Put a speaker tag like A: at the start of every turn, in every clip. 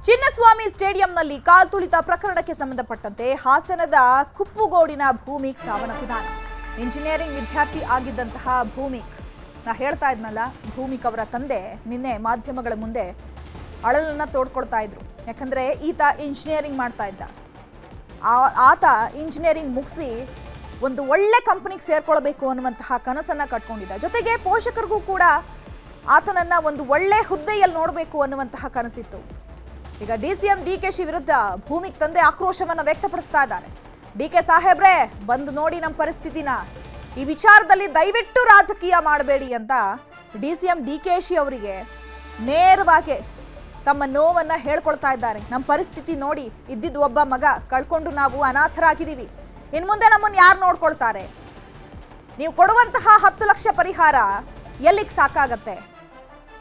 A: ಚಿನ್ನಸ್ವಾಮಿ ಸ್ಟೇಡಿಯಂನಲ್ಲಿ ಕಾಲ್ತುಳಿತ ಪ್ರಕರಣಕ್ಕೆ ಸಂಬಂಧಪಟ್ಟಂತೆ ಹಾಸನದ ಕುಪ್ಪುಗೋಡಿನ ಭೂಮಿಕ್ ಸಾವನ್ನಪ್ಪಿದ್ದಾನೆ. ಇಂಜಿನಿಯರಿಂಗ್ ವಿದ್ಯಾರ್ಥಿ ಆಗಿದ್ದಂತಹ ಭೂಮಿಕ್, ನಾ ಹೇಳ್ತಾ ಇದ್ನಲ್ಲ, ಭೂಮಿಕ್ ಅವರ ತಂದೆ ನಿನ್ನೆ ಮಾಧ್ಯಮಗಳ ಮುಂದೆ ಅಳಲನ್ನ ತೋಡ್ಕೊಳ್ತಾ ಇದ್ರು. ಯಾಕಂದ್ರೆ ಈತ ಇಂಜಿನಿಯರಿಂಗ್ ಮಾಡ್ತಾ ಇದ್ದ. ಆತ ಇಂಜಿನಿಯರಿಂಗ್ ಮುಗಿಸಿ ಒಂದು ಒಳ್ಳೆ ಕಂಪನಿಗೆ ಸೇರ್ಕೊಳ್ಬೇಕು ಅನ್ನುವಂತಹ ಕನಸನ್ನ ಕಟ್ಕೊಂಡಿದ್ದ. ಜೊತೆಗೆ ಪೋಷಕರಿಗೂ ಕೂಡ ಆತನನ್ನ ಒಂದು ಒಳ್ಳೆ ಹುದ್ದೆಯಲ್ಲಿ ನೋಡಬೇಕು ಅನ್ನುವಂತಹ ಕನಸಿತ್ತು. ಈಗ ಡಿಸಿಎಂ ಡಿಕೆಶಿ ವಿರುದ್ಧ ಭೂಮಿಕ್ ತಂದೆ ಆಕ್ರೋಶವನ್ನ ವ್ಯಕ್ತಪಡಿಸ್ತಾ ಇದ್ದಾರೆ. ಡಿಕೆ ಸಾಹೇಬ್ರೆ, ಬಂದು ನೋಡಿ ನಮ್ಮ ಪರಿಸ್ಥಿತಿನ, ಈ ವಿಚಾರದಲ್ಲಿ ದಯವಿಟ್ಟು ರಾಜಕೀಯ ಮಾಡಬೇಡಿ ಅಂತ ಡಿಸಿಎಂ ಡಿಕೆಶಿ ಅವರಿಗೆ ನೇರವಾಗಿ ತಮ್ಮ ನೋವನ್ನ ಹೇಳ್ಕೊಳ್ತಾ ಇದ್ದಾರೆ. ನಮ್ಮ ಪರಿಸ್ಥಿತಿ ನೋಡಿ, ಇದ್ದಿದ್ದು ಒಬ್ಬ ಮಗ ಕಳ್ಕೊಂಡು ನಾವು ಅನಾಥರಾಗಿದ್ದೀವಿ. ಇನ್ನು ಮುಂದೆ ನಮ್ಮನ್ನು ಯಾರು ನೋಡ್ಕೊಳ್ತಾರೆ? ನೀವು ಕೊಡುವಂತಹ 10 ಲಕ್ಷ ಪರಿಹಾರ ಎಲ್ಲಿಗೆ ಸಾಕಾಗತ್ತೆ?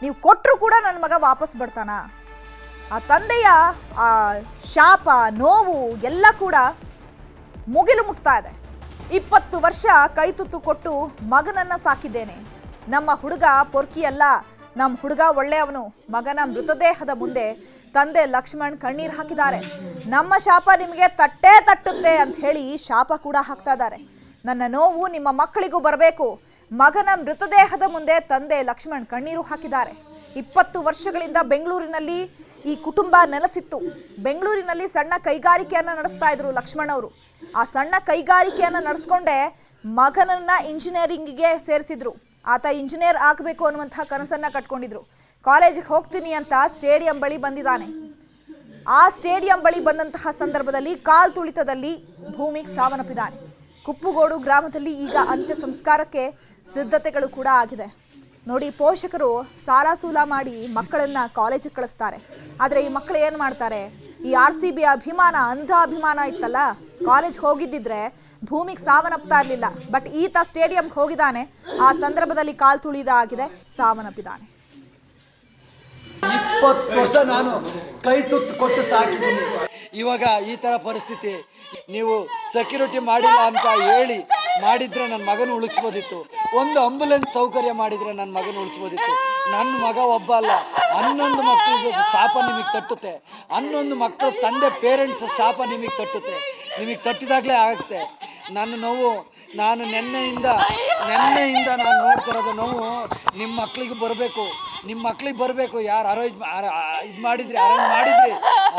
A: ನೀವು ಕೊಟ್ಟರು ಕೂಡ ನನ್ನ ಮಗ ವಾಪಸ್ ಬರ್ತಾನ? ಆ ತಂದೆಯ ಆ ಶಾಪ, ನೋವು ಎಲ್ಲ ಕೂಡ ಮುಗಿಲು ಮುಟ್ತಾ ಇದೆ. 20 ವರ್ಷ ಕೈತುತ್ತು ಕೊಟ್ಟು ಮಗನನ್ನ ಸಾಕಿದ್ದೇನೆ. ನಮ್ಮ ಹುಡುಗ ಪೊರ್ಕಿ ಅಲ್ಲ, ನಮ್ಮ ಹುಡುಗ ಒಳ್ಳೆಯವನು. ಮಗನ ಮೃತದೇಹದ ಮುಂದೆ ತಂದೆ ಲಕ್ಷ್ಮಣ್ ಕಣ್ಣೀರು ಹಾಕಿದ್ದಾರೆ. ನಮ್ಮ ಶಾಪ ನಿಮಗೆ ತಟ್ಟೇ ತಟ್ಟುತ್ತೆ ಅಂತ ಹೇಳಿ ಶಾಪ ಕೂಡ ಹಾಕ್ತಾ ಇದ್ದಾರೆ. ನನ್ನ ನೋವು ನಿಮ್ಮ ಮಕ್ಕಳಿಗೂ ಬರಬೇಕು. ಮಗನ ಮೃತದೇಹದ ಮುಂದೆ ತಂದೆ ಲಕ್ಷ್ಮಣ್ ಕಣ್ಣೀರು ಹಾಕಿದ್ದಾರೆ. 20 ವರ್ಷಗಳಿಂದ ಬೆಂಗಳೂರಿನಲ್ಲಿ ಈ ಕುಟುಂಬ ನೆಲೆಸಿತ್ತು. ಬೆಂಗಳೂರಿನಲ್ಲಿ ಸಣ್ಣ ಕೈಗಾರಿಕೆಯನ್ನ ನಡೆಸ್ತಾ ಇದ್ರು ಲಕ್ಷ್ಮಣ್ ಅವರು. ಆ ಸಣ್ಣ ಕೈಗಾರಿಕೆಯನ್ನ ನಡೆಸ್ಕೊಂಡೆ ಮಗನನ್ನ ಇಂಜಿನಿಯರಿಂಗಿಗೆ ಸೇರಿಸಿದ್ರು. ಆತ ಇಂಜಿನಿಯರ್ ಆಗಬೇಕು ಅನ್ನುವಂತಹ ಕನಸನ್ನ ಕಟ್ಕೊಂಡಿದ್ರು. ಕಾಲೇಜಿಗೆ ಹೋಗ್ತೀನಿ ಅಂತ ಸ್ಟೇಡಿಯಂ ಬಳಿ ಬಂದಿದ್ದಾನೆ. ಆ ಸ್ಟೇಡಿಯಂ ಬಳಿ ಬಂದಂತಹ ಸಂದರ್ಭದಲ್ಲಿ ಕಾಲ್ತುಳಿತದಲ್ಲಿ ಭೂಮಿಕ್ ಸಾವನ್ನಪ್ಪಿದ್ದಾನೆ. ಕುಪ್ಪುಗೋಡು ಗ್ರಾಮದಲ್ಲಿ ಈಗ ಅಂತ್ಯ ಸಂಸ್ಕಾರಕ್ಕೆ ಸಿದ್ಧತೆಗಳು ಕೂಡ ಆಗಿದೆ. ನೋಡಿ, ಪೋಷಕರು ಸಾಲ ಸೂಲ ಮಾಡಿ ಮಕ್ಕಳನ್ನ ಕಾಲೇಜಿಗೆ ಕಳಿಸ್ತಾರೆ. ಆದರೆ ಈ ಮಕ್ಕಳು ಏನು ಮಾಡ್ತಾರೆ? ಈ RCB ಅಭಿಮಾನ, ಅಂಧ ಅಭಿಮಾನ ಇತ್ತಲ್ಲ, ಕಾಲೇಜ್ ಹೋಗಿದ್ದಿದ್ರೆ ಭೂಮಿಗೆ ಸಾವನ್ನಪ್ತಾ ಇರಲಿಲ್ಲ. ಬಟ್ ಈತ ಸ್ಟೇಡಿಯಂಗೆ ಹೋಗಿದ್ದಾನೆ. ಆ ಸಂದರ್ಭದಲ್ಲಿ ಕಾಲ್ ತುಳಿದ ಆಗಿದೆ, ಸಾವನ್ನಪ್ಪಿದ್ದಾನೆ.
B: 20 ವರ್ಷ ನಾನು ಕೈ ತುತ್ತು ಕೊಟ್ಟು ಸಾಕಿದ್ದೀನಿ. ಇವಾಗ ಈ ಥರ ಪರಿಸ್ಥಿತಿ. ನೀವು ಸೆಕ್ಯೂರಿಟಿ ಮಾಡಿಲ್ಲ ಅಂತ ಹೇಳಿ ಮಾಡಿದರೆ ನನ್ನ ಮಗನ ಉಳಿಸ್ಬೋದಿತ್ತು. ಒಂದು ಆಂಬುಲೆನ್ಸ್ ಸೌಕರ್ಯ ಮಾಡಿದರೆ ನನ್ನ ಮಗನ ಉಳಿಸ್ಬೋದಿತ್ತು. ನನ್ನ ಮಗ ಒಬ್ಬ ಅಲ್ಲ, 11 ಮಕ್ಕಳಿಗೆ ಶಾಪ ನಿಮಗೆ ತಟ್ಟುತ್ತೆ. 11 ಮಕ್ಕಳು ತಂದೆ ಪೇರೆಂಟ್ಸ್ ಶಾಪ ನಿಮಗೆ ತಟ್ಟುತ್ತೆ. ನಿಮಗೆ ತಟ್ಟಿದಾಗಲೇ ಆಗುತ್ತೆ. ನನ್ನ ನೋವು ನಾನು ನೆನ್ನೆಯಿಂದ ನಾನು ನೋಡ್ತಿರೋದು ನೋವು ನಿಮ್ಮ ಮಕ್ಕಳಿಗೆ ಬರಬೇಕು. ನಿಮ್ಮ ಮಕ್ಳಿಗೆ ಬರಬೇಕು. ಯಾರು ಅರೇಂಜ್ ಮಾಡಿದ್ರಿ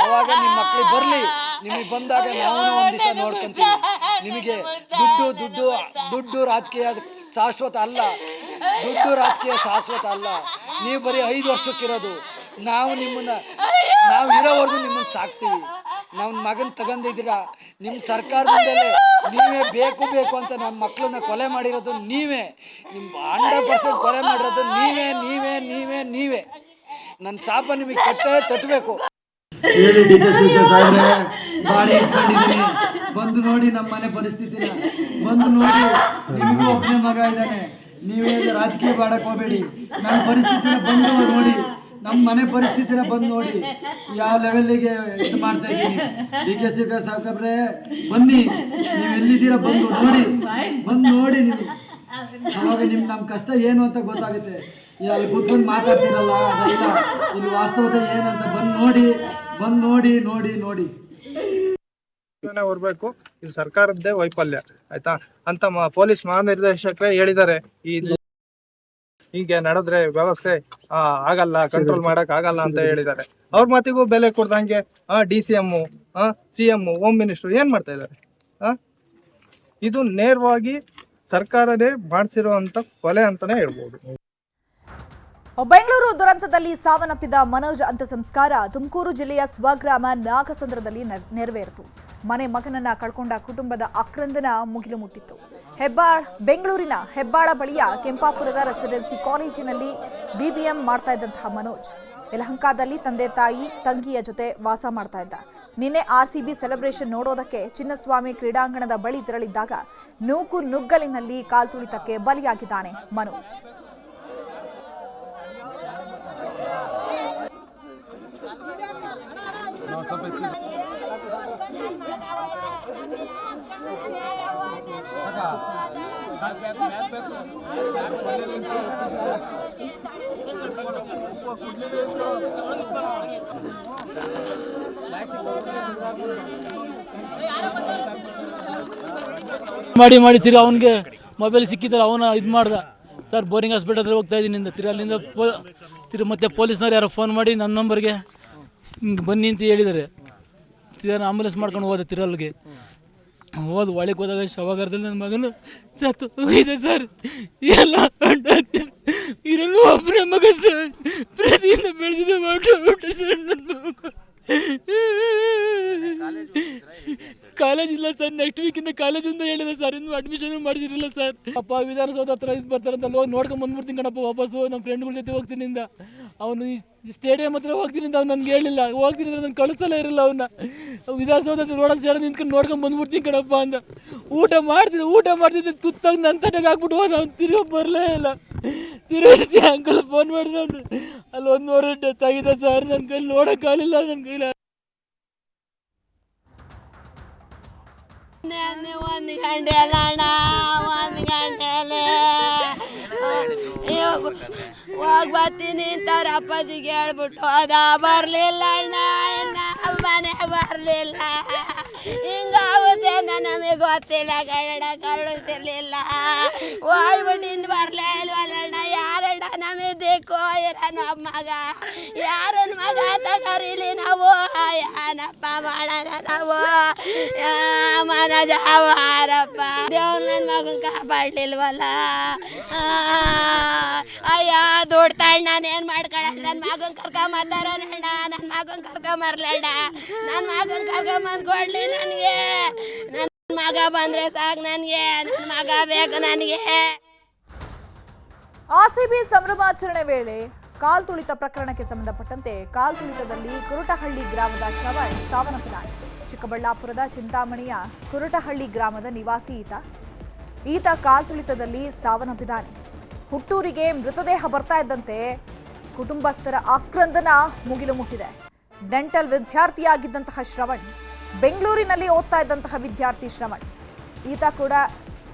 B: ಆವಾಗ ನಿಮ್ಮ ಮಕ್ಳಿಗೆ ಬರಲಿ. ನಿಮಗೆ ಬಂದಾಗ ನಾವು ಒಂದು ದಿವಸ ನೋಡ್ಕೊಂತೀವಿ. ನಿಮಗೆ ದುಡ್ಡು ರಾಜಕೀಯ ಶಾಶ್ವತ ಅಲ್ಲ. ನೀವು ಬರೀ 5 ವರ್ಷಕ್ಕಿರೋದು. ನಾವು ಇರೋವರೆಗೂ ನಿಮ್ಮನ್ನು ಸಾಕ್ತೀವಿ. ನಮ್ಮ ಮಗನ ತಗೊಂಡಿದ್ದೀರಾ, ನಿಮ್ಮ ಸರ್ಕಾರದಿಂದಲೇ ನೀವೇ ಬೇಕು ಅಂತ ನಮ್ಮ ಮಕ್ಕಳನ್ನ ಕೊಲೆ ಮಾಡಿರೋದು ನೀವೇ. ನಿಮ್ಮ 100% ಕೊಲೆ ಮಾಡಿರೋದು ನೀವೇ. ನನ್ನ ಶಾಪ ನಿಮಗೆ ತಟ್ಟಬೇಕು.
C: ಬಂದು ನೋಡಿ ನಮ್ಮ ಮನೆ ಪರಿಸ್ಥಿತಿನ, ಬಂದು ನೋಡಿ. ನಿಮಗೂ ಒಬ್ಬನೇ ಮಗ ಇದ್ದಾನೆ. ನೀವೇ ರಾಜಕೀಯ ಮಾಡಕ್ ಹೋಗ್ಬೇಡಿ. ನನ್ನ ಪರಿಸ್ಥಿತಿನ ಬಂದು ನೋಡಿ, ನಮ್ಮ ಮನೆ ಪರಿಸ್ಥಿತಿನ ಬಂದು ನೋಡಿ. ಯಾವ ಲೆವೆಲ್ಲಿಗೆ ಇದು ಮಾಡ್ತಾ ಇದ್ದೀನಿ. DK ಸಾಹೇಬ್ರೆ, ಬನ್ನಿ, ನೀವು ಎಲ್ಲಿದ್ದೀರಾ ಬಂದು ನೋಡಿ ನೀವು. ಅವಾಗ ನಮ್ಮ ಕಷ್ಟ ಏನು ಅಂತ ಗೊತ್ತಾಗುತ್ತೆ. ಅಲ್ಲಿ ಕೂತ್ಕೊಂಡು ಮಾತಾಡ್ತಿರಲ್ಲ, ಅದೆಲ್ಲ ಇಲ್ಲಿ ವಾಸ್ತವತೆ ಏನಂತ ಬಂದು ನೋಡಿ.
D: ಹೊರಬೇಕು. ಇದು ಸರ್ಕಾರದ್ದೇ ವೈಫಲ್ಯ, ಆಯ್ತಾ ಅಂತ ಪೊಲೀಸ್ ಮಹಾನಿರ್ದೇಶಕರೇ ಹೇಳಿದ್ದಾರೆ. ಹೀಗೆ ನಡೆದ್ರೆ ವ್ಯವಸ್ಥೆ ಆಗಲ್ಲ, ಕಂಟ್ರೋಲ್ ಮಾಡಕ್ ಆಗಲ್ಲ ಅಂತ ಹೇಳಿದ್ದಾರೆ. ಅವ್ರ ಮಾತಿಗೂ ಬೆಲೆ ಕೊಡ್ದಂಗೆ DCM, CM, ಹೋಮ್ ಮಿನಿಸ್ಟರ್ ಏನ್ ಮಾಡ್ತಾ ಇದ್ದಾರೆ? ಇದು ನೇರವಾಗಿ ಸರ್ಕಾರನೇ ಮಾಡಿಸಿರುವಂತ ಕೊಲೆ ಅಂತಾನೆ ಹೇಳ್ಬೋದು.
A: ಬೆಂಗಳೂರು ದುರಂತದಲ್ಲಿ ಸಾವನ್ನಪ್ಪಿದ ಮನೋಜ್ ಅಂತ್ಯ ಸಂಸ್ಕಾರ ತುಮಕೂರು ಜಿಲ್ಲೆಯ ಸ್ವಗ್ರಾಮ ನಾಗಸಂದ್ರದಲ್ಲಿ ನೆರವೇರಿತು. ಮಗನನ್ನ ಕಳ್ಕೊಂಡ ಕುಟುಂಬದ ಆಕ್ರಂದನ ಮುಗಿಲು ಮುಟ್ಟಿತ್ತು. ಬೆಂಗಳೂರಿನ ಹೆಬ್ಬಾಳ ಬಳಿಯ ಕೆಂಪಾಪುರದ ರೆಸಿಡೆನ್ಸಿ ಕಾಲೇಜಿನಲ್ಲಿ BBM ಮಾಡ್ತಾ ಇದ್ದಂತಹ ಮನೋಜ್ ಯಲಹಂಕದಲ್ಲಿ ತಂದೆ ತಾಯಿ ತಂಗಿಯ ಜೊತೆ ವಾಸ ಮಾಡ್ತಾ ಇದ್ದ. ನಿನ್ನೆ RCB ಸೆಲೆಬ್ರೇಷನ್ ನೋಡೋದಕ್ಕೆ ಚಿನ್ನಸ್ವಾಮಿ ಕ್ರೀಡಾಂಗಣದ ಬಳಿ ತೆರಳಿದ್ದಾಗ ನುಗ್ಗಲಿನಲ್ಲಿ ಕಾಲ್ತುಳಿತಕ್ಕೆ ಬಲಿಯಾಗಿದ್ದಾನೆ ಮನೋಜ್.
E: Thank you. ಮಾಡಿ ತಿರ್ಗಿ ಅವನಿಗೆ ಮೊಬೈಲ್ ಸಿಕ್ಕಿದ್ದಾರೆ, ಅವನ ಇದು ಮಾಡ್ದ. ಸರ್ ಬೋರಿಂಗ್ ಹಾಸ್ಪಿಟಲ್ ಹತ್ರ ಹೋಗ್ತಾ ಇದ್ದೀನಿ ತಿರ್ಗಿ ಅಲ್ಲಿಂದ ಮತ್ತೆ ಪೊಲೀಸ್ನವ್ರು ಯಾರೋ ಫೋನ್ ಮಾಡಿ ನನ್ನ ನಂಬರ್ಗೆ ಹಿಂಗೆ ಬನ್ನಿ ಅಂತ ಹೇಳಿದ್ದಾರೆ. ತಿರ್ಗಿ ಆಂಬುಲೆನ್ಸ್ ಮಾಡ್ಕೊಂಡು ಹೋದೆ ತಿರಲ್ಗೆ. ಹೋದ್ ಒಳಗೆ ಹೋದಾಗ ಶವಗಾರದಲ್ಲಿ ನನ್ನ ಮಗನು ಸತ್ತು ಹೋಗಿದೆ ಸರ್. ಎಲ್ಲ ಇರಲು ಒಬ್ಬನೇ ಮಗ ಸರ್, ಪ್ರತಿಯಿಂದ ಬೆಳೆಸಿದ ಮಾಡ್ಬಿಟ್ಟು ಸರ್. ನನ್ನ ಮಗ ಕಾಲೇಜ್ ಇಲ್ಲ ಸರ್, ನೆಕ್ಸ್ಟ್ ವೀಕಿಂದ ಕಾಲೇಜಿಂದ ಹೇಳಿದೆ ಸರ್, ಇನ್ನೂ ಅಡ್ಮಿಷನ್ ಮಾಡಿಸಿರಲಿಲ್ಲ ಸರ್. ಅಪ್ಪ ವಿಧಾನಸೌಧ ಹತ್ರ ಇದು ಬರ್ತಾರಂತ ಹೋಗಿ ನೋಡ್ಕೊಂಡು ಬಂದ್ಬಿಡ್ತೀನಿ ಕಣಪ್ಪ ವಾಪಸ್ಸು, ನಮ್ಮ ಫ್ರೆಂಡ್ಗಳ ಜೊತೆ ಹೋಗ್ತೀನಿ ಇಂದ. ಅವನು ಈ ಸ್ಟೇಡಿಯಂ ಹತ್ರ ಹೋಗ್ತೀನಿ ಅಂತ ಅವ್ನು ನನಗೆ ಹೇಳಿಲ್ಲ. ಹೋಗ್ತೀನಿ ಅಂದ್ರೆ ನಾನು ಕಳಿಸಲೇ ಇರಲಿಲ್ಲ ಅವನ್ನ. ವಿಧಾನಸೌಧ ರೋಡಲ್ಲಿ ಸೈಡ್ ನಿಂತ್ಕೊಂಡು ನೋಡ್ಕೊಂಡು ಬಂದ್ಬಿಡ್ತೀನಿ ಕಣಪ್ಪ ಅಂದ. ಊಟ ಮಾಡ್ತಿದ್ದೆ ತುತ್ತಾಗಿ ನನ್ನ ತಟೆಗೆ ಹಾಕ್ಬಿಟ್ಟು ಹೋದ. ಅವ್ನು ತಿರುಗಿ ಬರಲೇ ಇಲ್ಲ. ತಿರುಗಿಸಿ ಅಂಕಲ್ ಫೋನ್ ಮಾಡಿದ್ರೆ ಅವನು ಅಲ್ಲಿ ಒಂದು ನೋಡಿದ್ರೆ ಡೆತ್ ಆಗಿದೆ ಸರ್. ನನ್ನ ಕೈಲಿ ನೋಡೋಕ್ಕಾಗಲಿಲ್ಲ, ನನ್ನ ಕೈಲಿ.
F: ಒಂದು ಗಂಟೆ ಅಲ್ಲ ಅಣ್ಣ, ಒಂದು ಗಂಟೆಲೆ ಹೋಗಿ ಬರ್ತೀನಿ ಅಂತವ್ರ ಅಪ್ಪಾಜಿಗೆ ಹೇಳ್ಬಿಟ್ಟು ಹೋದ. ಬರಲಿಲ್ಲ ಅಣ್ಣ, ಇನ್ನ ಮನೆ ಬರಲಿಲ್ಲ. ಹಿಂಗಾಗುತ್ತೆ ನಮಗೆ ಗೊತ್ತಿಲ್ಲ, ಕಳಿಸ್ತಿರ್ಲಿಲ್ಲ. ಹೋಗ್ಬಿಟ್ಟಿಂದ ಬರಲೇ ಇಲ್ವಲ್ಲಣ್ಣ. ಯಾರಣ್ಣ ನಮಗೆ ದಿಕ್ಕು ಇರೋನು ಮಗ, ಯಾರನ್ನ ಮಗ ಅಂತ ಕರೀಲಿ ನಾವು, ಏನಪ್ಪ ಮಾಡೋಣ ನಾವು. ಮನಜ ಹಾರಪ್ಪ, ದೇವ್ರು ನನ್ನ ಮಗನ ಕಾಪಾಡ್ಲಿಲ್ವಲ್ಲ. ಅಯ್ಯ ದುಡ್ಡು ತಣ್ಣ ನಾನೇನು ಮಾಡ್ಕೊಳ್ಳ. ನನ್ನ ಮಗನ ಕರ್ಕೊಂಬತ್ತಾರಣ್ಣ, ನನ್ನ ಮಗನ ಕರ್ಕೊಂಬರ್ಲಣ್ಣ. ನನ್ನ ಮಗನ ಕರ್ಕೊಂಬಂದು ಕೊಡ್ಲಿ ನನಗೆ. ನನ್ನ ಮಗ ಬಂದರೆ ಸಾಕು ನನಗೆ, ನನ್ನ ಮಗ ಬೇಕು ನನಗೆ.
A: ಆರ್ಸಿಬಿ ಸಂಭ್ರಮಾಚರಣೆ ವೇಳೆ ಕಾಲ್ತುಳಿತ ಪ್ರಕರಣಕ್ಕೆ ಸಂಬಂಧಪಟ್ಟಂತೆ ಕಾಲ್ತುಳಿತದಲ್ಲಿ ಕುರುಟಹಳ್ಳಿ ಗ್ರಾಮದ ಶ್ರವಣ್ ಸಾವನ್ನಪ್ಪಿದ್ದಾನೆ. ಚಿಕ್ಕಬಳ್ಳಾಪುರದ ಚಿಂತಾಮಣಿಯ ಕುರುಟಹಳ್ಳಿ ಗ್ರಾಮದ ನಿವಾಸಿ ಈತ ಕಾಲ್ತುಳಿತದಲ್ಲಿ ಸಾವನ್ನಪ್ಪಿದ್ದಾನೆ. ಹುಟ್ಟೂರಿಗೆ ಮೃತದೇಹ ಬರ್ತಾ ಇದ್ದಂತೆ ಕುಟುಂಬಸ್ಥರ ಆಕ್ರಂದನ ಮುಗಿಲು ಮುಟ್ಟಿದೆ. ಡೆಂಟಲ್ ವಿದ್ಯಾರ್ಥಿಯಾಗಿದ್ದಂತಹ ಶ್ರವಣ್, ಬೆಂಗಳೂರಿನಲ್ಲಿ ಓದ್ತಾ ಇದ್ದಂತಹ ವಿದ್ಯಾರ್ಥಿ ಶ್ರವಣ್, ಈತ ಕೂಡ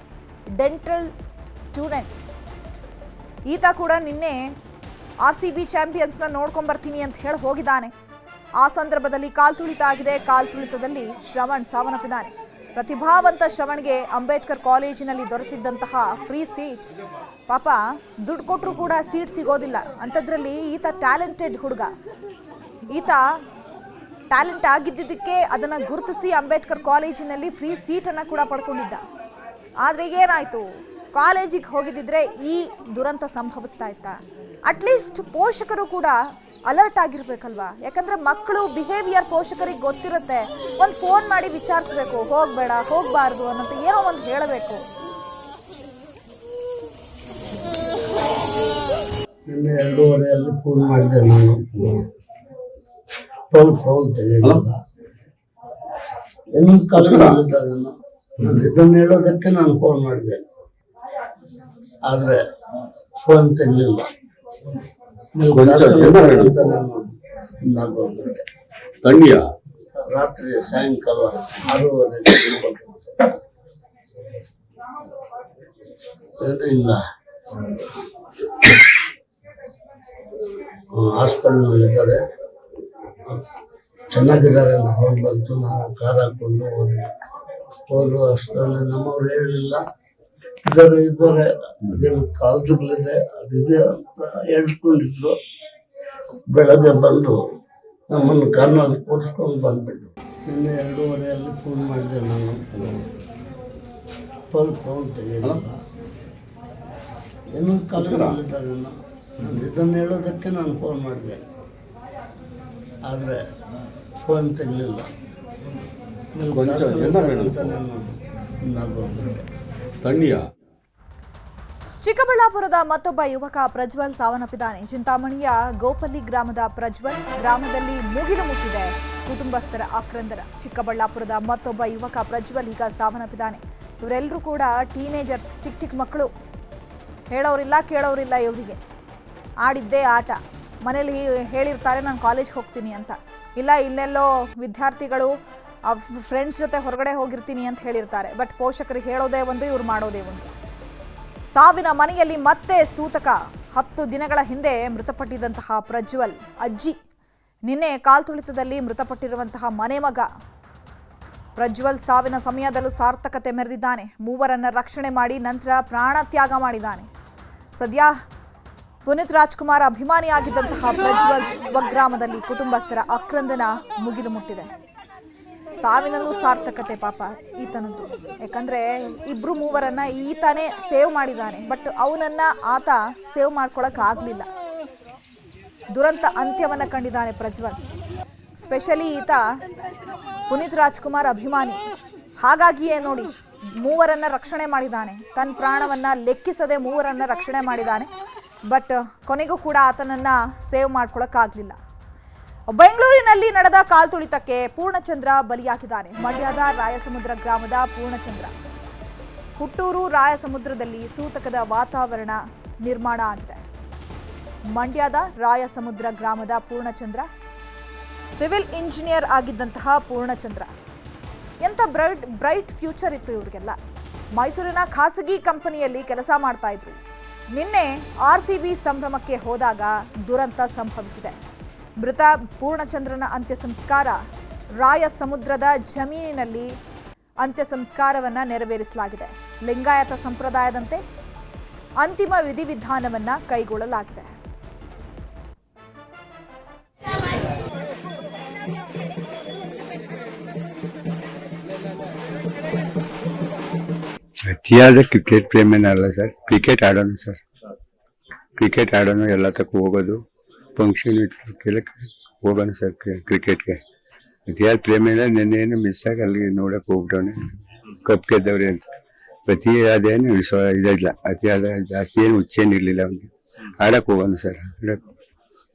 A: ಡೆಂಟಲ್ ಸ್ಟೂಡೆಂಟ್. ಈತ ಕೂಡ ನಿನ್ನೆ ಆರ್ಸಿಬಿ ಚಾಂಪಿಯನ್ಸ್ನ ನೋಡ್ಕೊಂಬರ್ತೀನಿ ಅಂತ ಹೇಳಿ ಹೋಗಿದ್ದಾನೆ. ಆ ಸಂದರ್ಭದಲ್ಲಿ ಕಾಲ್ತುಳಿತ ಆಗಿದೆ. ಕಾಲ್ತುಳಿತದಲ್ಲಿ ಶ್ರವಣ್ ಸಾವನ್ನಪ್ಪಿದ್ದಾನೆ. ಪ್ರತಿಭಾವಂತ ಶ್ರವಣ್ಗೆ ಅಂಬೇಡ್ಕರ್ ಕಾಲೇಜಿನಲ್ಲಿ ದೊರೆತಿದ್ದಂತಹ ಫ್ರೀ ಸೀಟ್, ಪಾಪ ದುಡ್ಡು ಕೊಟ್ಟರು ಕೂಡ ಸೀಟ್ ಸಿಗೋದಿಲ್ಲ. ಅಂಥದ್ರಲ್ಲಿ ಈತ ಟ್ಯಾಲೆಂಟೆಡ್ ಹುಡುಗ. ಈತ ಟ್ಯಾಲೆಂಟ್ ಆಗಿದ್ದಕ್ಕೆ ಅದನ್ನು ಗುರುತಿಸಿ ಅಂಬೇಡ್ಕರ್ ಕಾಲೇಜಿನಲ್ಲಿ ಫ್ರೀ ಸೀಟನ್ನು ಕೂಡ ಪಡ್ಕೊಂಡಿದ್ದ. ಆದರೆ ಏನಾಯಿತು, ಕಾಲೇಜಿಗೆ ಹೋಗಿದ್ದಿದ್ರೆ ಈ ದುರಂತ ಸಂಭವಿಸ್ತಾ ಇತ್ತ. ಅಟ್ಲೀಸ್ಟ್ ಪೋಷಕರು ಕೂಡ ಅಲರ್ಟ್ ಆಗಿರ್ಬೇಕಲ್ವಾ? ಯಾಕಂದ್ರೆ ಮಕ್ಕಳು ಬಿಹೇವಿಯರ್ ಪೋಷಕರಿಗೆ ಗೊತ್ತಿರುತ್ತೆ. ಒಂದು ಫೋನ್ ಮಾಡಿ ವಿಚಾರಿಸ್ಬೇಕು, ಹೋಗಬೇಡ, ಹೋಗಬಾರ್ದು ಅನ್ನೋಂಥ ಏನೋ ಒಂದು ಹೇಳಬೇಕು.
G: ನಿನ್ನೆ 2:30 ಫೋನ್ ಮಾಡಿದೆ ನಾನು. ಫೋನ್ ತೆಗೆಯಲಿಲ್ಲ. ಇನ್ನೊಂದು ಕಳ್ಕೊಂಡಿದ್ದಾರೆ. ನಾನು ಇದನ್ನು ಹೇಳೋದಕ್ಕೆ ನಾನು ಫೋನ್ ಮಾಡಿದೆ, ಆದರೆ ಫೋನ್ ತೆಗಲಿಲ್ಲ. ರಾತ್ರಿ ಸಾಯಂಕಾಲ 6:30 ಇಲ್ಲ ಹಾಸ್ಪಿಟಲ್ನಲ್ಲಿದ್ದಾರೆ, ಚೆನ್ನಾಗಿದ್ದಾರೆ ಅಂತ ಫೋನ್ ಬಂತು. ನಾವು ಕಾರ್ ಹಾಕ್ಕೊಂಡು ಹೋದ್ರು. ಅಷ್ಟರಲ್ಲಿ ನಮ್ಮವ್ರು ಹೇಳಲಿಲ್ಲ, ಇದ್ದಾರೆ ಅದೇನು ಕಾಲ್ತುಗಳಿದೆ ಅದಿದೆ ಅಂತ ಹೇಳ್ಕೊಂಡಿದ್ರು. ಬೆಳಗ್ಗೆ ಬಂದು ನಮ್ಮನ್ನು ಕಾರ್ನಲ್ಲಿ ಕೂರಿಸ್ಕೊಂಡು ಬಂದ್ಬಿಟ್ಟು ನಿನ್ನೆ 2:30 ಫೋನ್ ಮಾಡಿದೆ ನಾನು. ಫೋನ್ ತೆಗೆಯಲಿಲ್ಲ. ಇನ್ನೊಂದು ಕಳ್ಕೊಂಡಿದ್ದಾರೆ. ನಾನು ಇದನ್ನು ಹೇಳೋದಕ್ಕೆ ನಾನು ಫೋನ್ ಮಾಡಿದೆ, ಆದರೆ ಫೋನ್ ತೆಗಲಿಲ್ಲ. ಅಂತ ನಾನು
A: ಚಿಕ್ಕಬಳ್ಳಾಪುರದ ಮತ್ತೊಬ್ಬ ಯುವಕ ಪ್ರಜ್ವಲ್ ಸಾವನ್ನಪ್ಪಿದ್ದಾನೆ. ಚಿಂತಾಮಣಿಯ ಗೋಪಲ್ಲಿ ಗ್ರಾಮದ ಪ್ರಜ್ವಲ್, ಗ್ರಾಮದಲ್ಲಿ ಮುಗಿಲು ಮುಟ್ಟಿದೆ ಕುಟುಂಬಸ್ಥರ ಆಕ್ರಂದನ. ಚಿಕ್ಕಬಳ್ಳಾಪುರದ ಮತ್ತೊಬ್ಬ ಯುವಕ ಪ್ರಜ್ವಲ್ ಈಗ ಸಾವನ್ನಪ್ಪಿದ್ದಾನೆ. ಇವರೆಲ್ಲರೂ ಕೂಡ ಟೀನೇಜರ್ಸ್, ಚಿಕ್ಕ ಚಿಕ್ಕ ಮಕ್ಕಳು. ಹೇಳೋರಿಲ್ಲ ಕೇಳೋರಿಲ್ಲ ಇವರಿಗೆ. ಆಡಿದ್ದೇ ಆಟ. ಮನೇಲಿ ಹೇಳಿರ್ತಾರೆ ನಾನು ಕಾಲೇಜ್ಗೆ ಹೋಗ್ತೀನಿ ಅಂತ, ಇಲ್ಲ ಇಲ್ಲೆಲ್ಲೋ ವಿದ್ಯಾರ್ಥಿಗಳು ಫ್ರೆಂಡ್ಸ್ ಜೊತೆ ಹೊರಗಡೆ ಹೋಗಿರ್ತೀನಿ ಅಂತ ಹೇಳಿರ್ತಾರೆ. ಬಟ್ ಪೋಷಕರಿಗೆ ಹೇಳೋದೇ ಒಂದು, ಇವ್ರು ಮಾಡೋದೇ ಒಂದು. ಸಾವಿನ ಮನೆಯಲ್ಲಿ ಮತ್ತೆ ಸೂತಕ. 10 ದಿನಗಳ ಹಿಂದೆ ಮೃತಪಟ್ಟಿದ್ದಂತಹ ಪ್ರಜ್ವಲ್ ಅಜ್ಜಿ ನಿನ್ನೆ ಕಾಲ್ತುಳಿತದಲ್ಲಿ ಮೃತಪಟ್ಟಿರುವಂತಹ ಮನೆ ಮಗ ಪ್ರಜ್ವಲ್ ಸಾವಿನ ಸಮಯದಲ್ಲೂ ಸಾರ್ಥಕತೆ ಮೆರೆದಿದ್ದಾನೆ. ಮೂವರನ್ನ ರಕ್ಷಣೆ ಮಾಡಿ ನಂತರ ಪ್ರಾಣ ತ್ಯಾಗ ಮಾಡಿದ್ದಾನೆ. ಸದ್ಯ ಪುನೀತ್ ರಾಜ್ಕುಮಾರ್ ಅಭಿಮಾನಿಯಾಗಿದ್ದಂತಹ ಪ್ರಜ್ವಲ್ ಸ್ವಗ್ರಾಮದಲ್ಲಿ ಕುಟುಂಬಸ್ಥರ ಆಕ್ರಂದನ ಮುಗಿಲು ಮುಟ್ಟಿದೆ. ಸಾವಿನಲ್ಲೂ ಸಾರ್ಥಕತೆ ಪಾಪ ಈತನದ್ದು. ಯಾಕಂದ್ರೆ ಇಬ್ರು ಮೂವರನ್ನ ಈತನೇ ಸೇವ್ ಮಾಡಿದ್ದಾನೆ, ಬಟ್ ಅವನನ್ನ ಆತ ಸೇವ್ ಮಾಡ್ಕೊಳಕ್ ಆಗ್ಲಿಲ್ಲ. ದುರಂತ ಅಂತ್ಯವನ್ನ ಕಂಡಿದ್ದಾನೆ ಪ್ರಜ್ವಲ್. ಸ್ಪೆಷಲಿ ಈತ ಪುನೀತ್ ರಾಜ್ಕುಮಾರ್ ಅಭಿಮಾನಿ, ಹಾಗಾಗಿಯೇ ನೋಡಿ ಮೂವರನ್ನ ರಕ್ಷಣೆ ಮಾಡಿದ್ದಾನೆ. ತನ್ನ ಪ್ರಾಣವನ್ನ ಲೆಕ್ಕಿಸದೆ ಮೂವರನ್ನ ರಕ್ಷಣೆ ಮಾಡಿದ್ದಾನೆ. ಬಟ್ ಕೊನೆಗೂ ಕೂಡ ಆತನನ್ನ ಸೇವ್ ಮಾಡ್ಕೊಳಕ್ಕಾಗ್ಲಿಲ್ಲ. ಬೆಂಗಳೂರಿನಲ್ಲಿ ನಡೆದ ಕಾಲ್ತುಳಿತಕ್ಕೆ ಪೂರ್ಣಚಂದ್ರ ಬಲಿಯಾಗಿದ್ದಾನೆ. ಮಂಡ್ಯದ ರಾಯಸಮುದ್ರ ಗ್ರಾಮದ ಪೂರ್ಣಚಂದ್ರ. ಹುಟ್ಟೂರು ರಾಯಸಮುದ್ರದಲ್ಲಿ ಸೂತಕದ ವಾತಾವರಣ ನಿರ್ಮಾಣ ಆಗಿದೆ. ಮಂಡ್ಯದ ರಾಯಸಮುದ್ರ ಗ್ರಾಮದ ಪೂರ್ಣಚಂದ್ರ ಸಿವಿಲ್ ಇಂಜಿನಿಯರ್ ಆಗಿದ್ದಂತಹ ಪೂರ್ಣಚಂದ್ರ. ಎಂಥ ಬ್ರೈಟ್ ಫ್ಯೂಚರ್ ಇತ್ತು ಇವರಿಗೆಲ್ಲ. ಮೈಸೂರಿನ ಖಾಸಗಿ ಕಂಪನಿಯಲ್ಲಿ ಕೆಲಸ ಮಾಡ್ತಾ ಇದ್ರು. ನಿನ್ನೆ RCB ಸಂಭ್ರಮಕ್ಕೆ ಹೋದಾಗ ದುರಂತ ಸಂಭವಿಸಿದೆ. ಮೃತ ಪೂರ್ಣಚಂದ್ರನ ಅಂತ್ಯ ಸಂಸ್ಕಾರ ರಾಯಸಮುದ್ರದ ಜಮೀನಿನಲ್ಲಿ ಅಂತ್ಯ ಸಂಸ್ಕಾರವನ್ನ ನೆರವೇರಿಸಲಾಗಿದೆ. ಲಿಂಗಾಯತ ಸಂಪ್ರದಾಯದಂತೆ ಅಂತಿಮ ವಿಧಿವಿಧಾನವನ್ನ ಕೈಗೊಳ್ಳಲಾಗಿದೆ.
H: ಅತಿಯಾದ ಕ್ರಿಕೆಟ್ ಪ್ರೇಮಿನಲ್ಲ ಸರ್. ಕ್ರಿಕೆಟ್ ಆಡೋನು ಸರ್. ಕ್ರಿಕೆಟ್ ಆಡೋನು ಎಲ್ಲ ತಕ್ಕ ಹೋಗೋದು, ಫಂಕ್ಷನ್ ಹೋಗೋಣ ಸರ್ ಕ್ರಿಕೆಟ್ಗೆ. ಅತಿಯಾದ ಪ್ರೇಮಿನ ನಿನ್ನೇನು ಮಿಸ್ ಆಗಿ ಅಲ್ಲಿ ನೋಡಕ್ ಹೋಗ್ಬಿಟ್ಟವನೆ. ಕಪ್ ಗೆದ್ದವ್ರೆ ಅಂತ ಅತಿಯಾದೇನು ಇದಿಲ್ಲ. ಅತಿಯಾದ ಜಾಸ್ತಿ ಏನು ಹುಚ್ಚೇನಿರ್ಲಿಲ್ಲ ಅವನಿಗೆ. ಆಡಕ್ ಹೋಗೋಣ ಸರ್.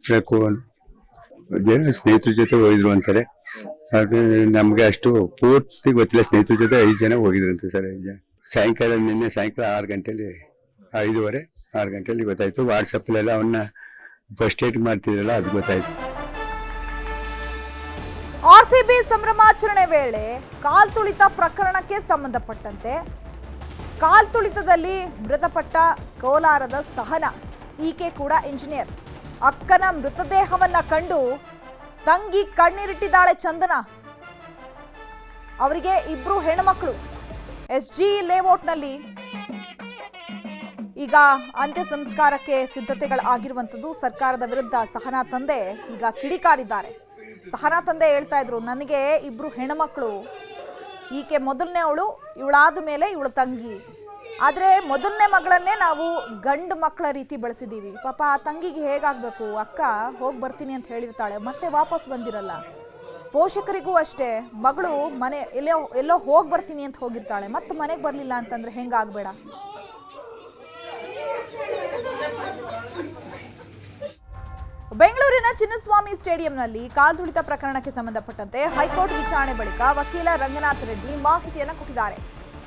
H: ಆಡಕ್ ಹೋಗೋಣ. ಅದೇನು ಸ್ನೇಹಿತರ ಜೊತೆ ಹೋಗಿದ್ರು ಅಂತಾರೆ. ಹಾಗೆ ನಮ್ಗೆ ಅಷ್ಟು ಪೂರ್ತಿ ಗೊತ್ತಿಲ್ಲ. ಸ್ನೇಹಿತರ ಜೊತೆ 5 ಜನ ಹೋಗಿದ್ರಂತೆ ಸರ್. 5 ಜನ ಸಾಯಂಕಾಲ, ನಿನ್ನೆ ಸಾಯಂಕಾಲ 6 ಗಂಟೆಲಿ 5:30 6 ಗಂಟೆಲಿ ಗೊತ್ತಾಯ್ತು. ವಾಟ್ಸಪ್ಪಲ್ಲೆಲ್ಲ ಅವನ್ನ ಫಸ್ಟ್ ಏಡ್ ಮಾಡ್ತಿದ್ರಲ್ಲ, ಅದು ಗೊತ್ತಾಯ್ತು.
A: RCB ಸಂಭ್ರಮಾಚರಣೆ ವೇಳೆ ಕಾಲ್ತುಳಿತ ಪ್ರಕರಣಕ್ಕೆ ಸಂಬಂಧಪಟ್ಟಂತೆ ಕಾಲ್ತುಳಿತದಲ್ಲಿ ಮೃತಪಟ್ಟ ಕೋಲಾರದ ಸಹನ, ಈಕೆ ಕೂಡ ಇಂಜಿನಿಯರ್. ಅಕ್ಕನ ಮೃತದೇಹವನ್ನ ಕಂಡು ತಂಗಿ ಕಣ್ಣೀರಿಟ್ಟಿದ್ದಾಳೆ ಚಂದನ. ಅವರಿಗೆ 2 ಹೆಣ್ಣುಮಕ್ಕಳು. SG ಲೇಔಟ್ನಲ್ಲಿ ಈಗ ಅಂತ್ಯ ಸಂಸ್ಕಾರಕ್ಕೆ ಸಿದ್ಧತೆಗಳಾಗಿರುವಂಥದ್ದು. ಸರ್ಕಾರದ ವಿರುದ್ಧ ಸಹನಾ ತಂದೆ ಈಗ ಕಿಡಿಕಾರಿದ್ದಾರೆ. ಸಹನಾ ತಂದೆ ಹೇಳ್ತಾ ಇದ್ರು, ನನಗೆ 2 ಹೆಣ್ಣುಮಕ್ಕಳು, ಈಕೆ ಮೊದಲನೇ ಅವಳು, ಇವಳಾದ ಮೇಲೆ ಇವಳು ತಂಗಿ. ಆದರೆ ಮೊದಲನೇ ಮಗಳನ್ನೇ ನಾವು ಗಂಡು ಮಕ್ಕಳ ರೀತಿ ಬೆಳೆಸಿದ್ದೀವಿ. ಪಾಪ ಆ ತಂಗಿಗೆ ಹೇಗಾಗಬೇಕು? ಅಕ್ಕ ಹೋಗಿ ಬರ್ತೀನಿ ಅಂತ ಹೇಳಿರ್ತಾಳೆ, ಮತ್ತೆ ವಾಪಸ್ ಬಂದಿರಲ್ಲ. ಪೋಷಕರಿಗೂ ಅಷ್ಟೇ, ಮಗಳು ಮನೆ ಎಲ್ಲೋ ಹೋಗಿ ಬರ್ತೀನಿ ಅಂತ ಹೋಗಿರ್ತಾಳೆ, ಮತ್ತೆ ಮನೆಗೆ ಬರಲಿಲ್ಲ ಅಂತಂದ್ರೆ ಹೆಂಗಾಗಬೇಡ. ಬೆಂಗಳೂರಿನ ಚಿನ್ನಸ್ವಾಮಿ ಸ್ಟೇಡಿಯಂನಲ್ಲಿ ಕಾಲ್ತುಳಿತ ಪ್ರಕರಣಕ್ಕೆ ಸಂಬಂಧಪಟ್ಟಂತೆ ಹೈಕೋರ್ಟ್ ವಿಚಾರಣೆ ಬಳಿಕ ವಕೀಲ ರಂಗನಾಥ್ ರೆಡ್ಡಿ ಮಾಹಿತಿಯನ್ನು ಕೊಟ್ಟಿದ್ದಾರೆ.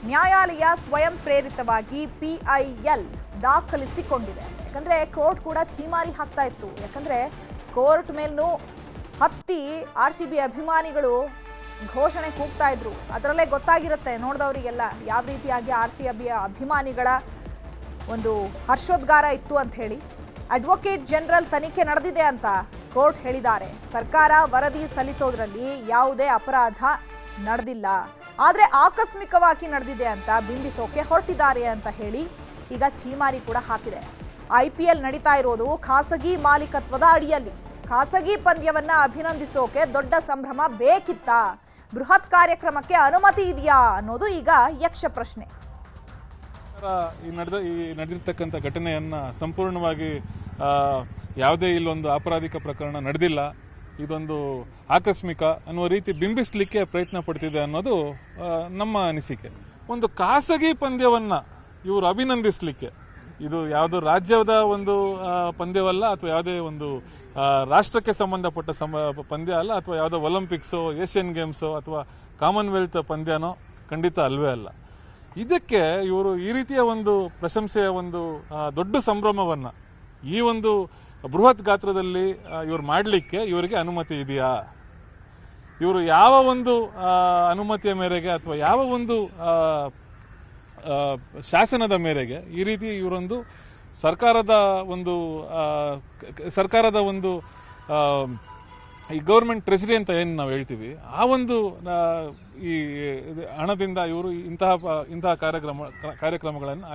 A: ನ್ಯಾಯಾಲಯ ಸ್ವಯಂ ಪ್ರೇರಿತವಾಗಿ PIL ದಾಖಲಿಸಿಕೊಂಡಿದೆ. ಯಾಕಂದ್ರೆ ಕೋರ್ಟ್ ಕೂಡ ಚೀಮಾರಿ ಹಾಕ್ತಾ ಇತ್ತು. ಯಾಕಂದ್ರೆ ಕೋರ್ಟ್ ಮೇಲೂ ಹತ್ತಿ RCB ಅಭಿಮಾನಿಗಳು ಘೋಷಣೆ ಕೂಗ್ತಾ ಇದ್ರು. ಅದರಲ್ಲೇ ಗೊತ್ತಾಗಿರುತ್ತೆ ನೋಡಿದವರಿಗೆಲ್ಲ ಯಾವ ರೀತಿಯಾಗಿ RCB ಅಭಿಮಾನಿಗಳ ಒಂದು ಹರ್ಷೋದ್ಗಾರ ಇತ್ತು ಅಂತ ಹೇಳಿ. ಅಡ್ವೊಕೇಟ್ ಜನರಲ್ ತನಿಖೆ ನಡೆದಿದೆ ಅಂತ ಕೋರ್ಟ್ ಹೇಳಿದ್ದಾರೆ. ಸರ್ಕಾರ ವರದಿ ಸಲ್ಲಿಸೋದ್ರಲ್ಲಿ ಯಾವುದೇ ಅಪರಾಧ ನಡೆದಿಲ್ಲ, ಆದರೆ ಆಕಸ್ಮಿಕವಾಗಿ ನಡೆದಿದೆ ಅಂತ ಬಿಂಬಿಸೋಕೆ ಹೊರಟಿದ್ದಾರೆ ಅಂತ ಹೇಳಿ ಈಗ ಛೀಮಾರಿ ಕೂಡ ಹಾಕಿದೆ. IPL ನಡೀತಾ ಇರೋದು ಖಾಸಗಿ ಮಾಲೀಕತ್ವದ ಅಡಿಯಲ್ಲಿ. ಖಾಸಗಿ ಪಂದ್ಯವನ್ನ ಅಭಿನಂದಿಸೋಕೆ ದೊಡ್ಡ ಸಂಭ್ರಮ ಬೇಕಿತ್ತಾ? ಬೃಹತ್ ಕಾರ್ಯಕ್ರಮಕ್ಕೆ ಅನುಮತಿ ಇದೆಯಾ ಅನ್ನೋದು ಈಗ ಯಕ್ಷ ಪ್ರಶ್ನೆ.
I: ಈ ನಡೆದಿರ್ತಕ್ಕಂಥ ಘಟನೆಯನ್ನು ಸಂಪೂರ್ಣವಾಗಿ ಯಾವುದೇ ಇಲ್ಲೊಂದು ಅಪರಾಧಿಕ ಪ್ರಕರಣ ನಡೆದಿಲ್ಲ, ಇದೊಂದು ಆಕಸ್ಮಿಕ ಅನ್ನುವ ರೀತಿ ಬಿಂಬಿಸಲಿಕ್ಕೆ ಪ್ರಯತ್ನ ಪಡ್ತಿದೆ ಅನ್ನೋದು ನಮ್ಮ ಅನಿಸಿಕೆ. ಒಂದು ಖಾಸಗಿ ಪಂದ್ಯವನ್ನು ಇವರು ಅಭಿನಂದಿಸಲಿಕ್ಕೆ, ಇದು ಯಾವುದೋ ರಾಜ್ಯದ ಒಂದು ಪಂದ್ಯವಲ್ಲ, ಅಥವಾ ಯಾವುದೇ ಒಂದು ರಾಷ್ಟ್ರಕ್ಕೆ ಸಂಬಂಧಪಟ್ಟ ಪಂದ್ಯ ಅಲ್ಲ, ಅಥವಾ ಯಾವುದೋ ಒಲಿಂಪಿಕ್ಸೋ ಏಷ್ಯನ್ ಗೇಮ್ಸೋ ಅಥವಾ ಕಾಮನ್ವೆಲ್ತ್ ಪಂದ್ಯನೋ ಖಂಡಿತ ಅಲ್ವೇ ಅಲ್ಲ. ಇದಕ್ಕೆ ಇವರು ಈ ರೀತಿಯ ಒಂದು ಪ್ರಶಂಸೆಯ ಒಂದು ದೊಡ್ಡ ಸಂಭ್ರಮವನ್ನು ಈ ಒಂದು ಬೃಹತ್ ಗಾತ್ರದಲ್ಲಿ ಇವರು ಮಾಡಲಿಕ್ಕೆ ಇವರಿಗೆ ಅನುಮತಿ ಇದೆಯಾ? ಇವರು ಯಾವ ಒಂದು ಅನುಮತಿಯ ಮೇರೆಗೆ ಅಥವಾ ಯಾವ ಒಂದು ಶಾಸನದ ಮೇರೆಗೆ ಈ ರೀತಿ ಇವರೊಂದು ಸರ್ಕಾರದ ಒಂದು ಈ ಗೌರ್ಮೆಂಟ್ ಟ್ರೆಸರಿ ಅಂತ ಏನು ನಾವು ಹೇಳ್ತೀವಿ, ಆ ಒಂದು ಈ ಹಣದಿಂದ ಇವರು ಇಂತಹ ಕಾರ್ಯಕ್ರಮಗಳನ್ನು